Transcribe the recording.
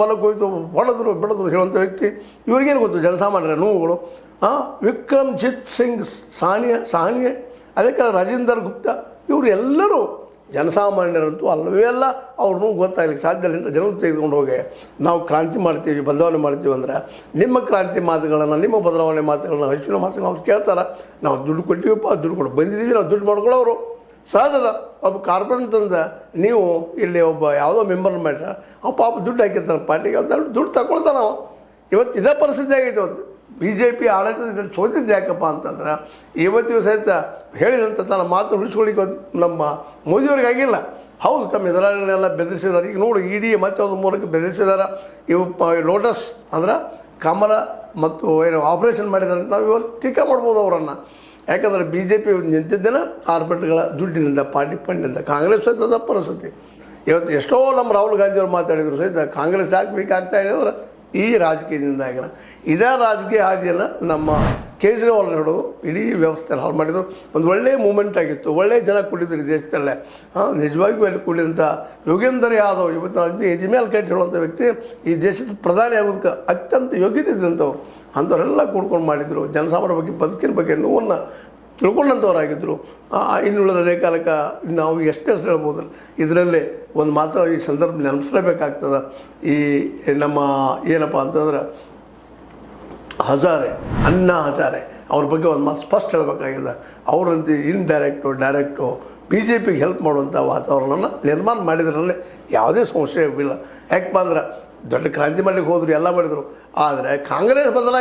ಬಲಕ್ಕೆ ಹೋಯ್ತು ಹೊಡೆದ್ರು ಬೆಳೆದ್ರು ಹೇಳುವಂಥ ವ್ಯಕ್ತಿ. ಇವ್ರಿಗೇನು ಗೊತ್ತು ಜನಸಾಮಾನ್ಯರ ನೋವುಗಳು. ವಿಕ್ರಮ್ಜಿತ್ ಸಿಂಗ್ ಸಾಹ್ನಿ, ಅದಕ್ಕೆ ರಾಜೇಂದರ್ ಗುಪ್ತಾ, ಇವರು ಎಲ್ಲರೂ ಜನಸಾಮಾನ್ಯರಂತೂ ಅಲ್ಲವೇ ಅಲ್ಲ. ಅವ್ರನ್ನೂ ಗೊತ್ತಾಗಲಿಕ್ಕೆ ಸಾಧ್ಯ ಇಲ್ಲ. ಜನರು ತೆಗೆದುಕೊಂಡು ಹೋಗಿ ನಾವು ಕ್ರಾಂತಿ ಮಾಡ್ತೀವಿ, ಬದಲಾವಣೆ ಮಾಡ್ತೀವಿ ಅಂದ್ರೆ ನಿಮ್ಮ ಕ್ರಾಂತಿ ಮಾತುಗಳನ್ನು, ನಿಮ್ಮ ಬದಲಾವಣೆ ಮಾತುಗಳನ್ನ, ಹಸಿವಿನ ಮಾತುಗಳನ್ನ ಅವ್ರು ಕೇಳ್ತಾರೆ. ನಾವು ದುಡ್ಡು ಕೊಟ್ಟಿವಪ್ಪ, ದುಡ್ಡು ಕೊಟ್ಟು ಬಂದಿದ್ದೀವಿ, ನಾವು ದುಡ್ಡು ಮಾಡ್ಕೊಳ್ಳೋರು ಸಹಜದ. ಒಬ್ಬ ಕಾರ್ಪೊರೇಟ್ ತಂದ ನೀವು ಇಲ್ಲಿ ಒಬ್ಬ ಯಾವುದೋ ಮೆಂಬರ್ ಮಾಡ್ರೆ ಅವ ಪಾಪ ದುಡ್ಡು ಹಾಕಿರ್ತಾನೆ ಪಾರ್ಟಿಗೆ, ಅಂತ ದುಡ್ಡು ತಗೊಳ್ತಾನೆ ನಾವು. ಇವತ್ತು ಇದೇ ಪರಿಸ್ಥಿತಿ ಆಗೈತೆ. ಇವತ್ತು BJP ಆಡಳಿತದಲ್ಲಿ ಸೋತಿದ್ದು ಯಾಕಪ್ಪ ಅಂತಂದ್ರೆ ಇವತ್ತಿಗೂ ಸಹಿತ ಹೇಳಿದಂಥ ತನ್ನ ಮಾತು ಉಳಿಸ್ಕೊಳ್ಳಿಕ್ಕೆ ನಮ್ಮ ಮೋದಿಯವ್ರಿಗೆ ಆಗಿಲ್ಲ. ಹೌದು, ತಮ್ಮ ಎದುರಾಳಿಗಳನ್ನೆಲ್ಲ ಬೆದರಿಸಿದ್ದಾರೆ. ಈಗ ನೋಡಿ ಇಡೀ ಮತ್ತೆ ಒಂದು ಮೂಲಕ ಬೆದರಿಸಿದ್ದಾರೆ. ಇವು ಲೋಟಸ್ ಅಂದ್ರೆ ಕಮಲ ಮತ್ತು ಏನು ಆಪ್ರೇಷನ್ ಮಾಡಿದ್ದಾರೆ ಅಂತ ನಾವು ಇವತ್ತು ಟೀಕಾ ಮಾಡ್ಬೋದು ಅವರನ್ನು. ಯಾಕಂದರೆ BJP ನಿಂತಿದ್ದೇನೆ ಕಾರ್ಪೊರೇಟ್ಗಳ ದುಡ್ಡಿನಿಂದ, ಪಾರ್ಟಿ ಫಂಡಿನಿಂದ. ಕಾಂಗ್ರೆಸ್ ಸಹಿತದ ಪರಿಸ್ಥಿತಿ ಇವತ್ತು ಎಷ್ಟೋ ನಮ್ಮ ರಾಹುಲ್ ಗಾಂಧಿಯವರು ಮಾತಾಡಿದರು ಸಹಿತ ಕಾಂಗ್ರೆಸ್ ಯಾಕೆ ಬೇಕಾಗ್ತಾ ಇದೆ ಅಂದರೆ ಈ ರಾಜಕೀಯದಿಂದಾಗಿನ. ಇದೇ ರಾಜಕೀಯ ಹಾದಿಯನ್ನು ನಮ್ಮ ಕೇಜ್ರಿವಾಲ್ ಹಿಡಿದು ಇಡೀ ವ್ಯವಸ್ಥೆಯನ್ನು ಹಾಳು ಮಾಡಿದರು. ಒಂದು ಒಳ್ಳೆಯ ಮೂಮೆಂಟ್ ಆಗಿತ್ತು, ಒಳ್ಳೆಯ ಜನ ಕುಡಿದ್ರು ಈ ದೇಶದಲ್ಲೇ. ನಿಜವಾಗಿಯೂ ಅಲ್ಲಿ ಕುಡಿದಂಥ ಯೋಗೇಂದ್ರ ಯಾದವ್ ಇವತ್ತು ಅತಿ ಎಜ್ಮೇಲ್ ಕಟ್ಟಿ ಹೇಳುವಂಥ ವ್ಯಕ್ತಿ ಈ ದೇಶದ ಪ್ರಧಾನಿ ಆಗೋದಕ್ಕೆ ಅತ್ಯಂತ ಯೋಗ್ಯತೆ ಇದ್ದಂಥವ್ರು. ಅಂಥವರೆಲ್ಲ ಕೂಡ್ಕೊಂಡು ಮಾಡಿದರು. ಜನಸಾಮಾನ್ಯರ ಬಗ್ಗೆ, ಬದುಕಿನ ಬಗ್ಗೆ ನೋವನ್ನು ತಿಳ್ಕೊಂಡಂಥವ್ರಾಗಿದ್ದರು. ಇನ್ನುಳಿದ ಅದೇ ಕಾಲಕ್ಕೆ ನಾವು ಎಷ್ಟು ಹೆಸರು ಹೇಳ್ಬೋದು. ಇದರಲ್ಲಿ ಒಂದು ಮಾತ್ರ ಈ ಸಂದರ್ಭ ನೆನಪಿಸಲೇಬೇಕಾಗ್ತದೆ. ಈ ನಮ್ಮ ಏನಪ್ಪ ಅಂತಂದ್ರೆ ಅಣ್ಣಾ ಹಜಾರೆ ಅವ್ರ ಬಗ್ಗೆ ಒಂದು ಮಾತು ಸ್ಪಷ್ಟ ಹೇಳಬೇಕಾಗಿದೆ. ಅವರಂತೆ ಡೈರೆಕ್ಟು BJPಗೆ ಹೆಲ್ಪ್ ಮಾಡುವಂಥ ವಾತಾವರಣನ ನಿರ್ಮಾಣ ಮಾಡಿದ್ರಲ್ಲಿ ಯಾವುದೇ ಸಂಶಯವಿಲ್ಲ. ಯಾಕಪ್ಪ ಅಂದ್ರೆ ದೊಡ್ಡ ಕ್ರಾಂತಿ ಮಾಡಲಿಕ್ಕೆ ಹೋದರು, ಎಲ್ಲ ಮಾಡಿದರು. ಆದರೆ ಕಾಂಗ್ರೆಸ್ ಬದಲಾಗಿ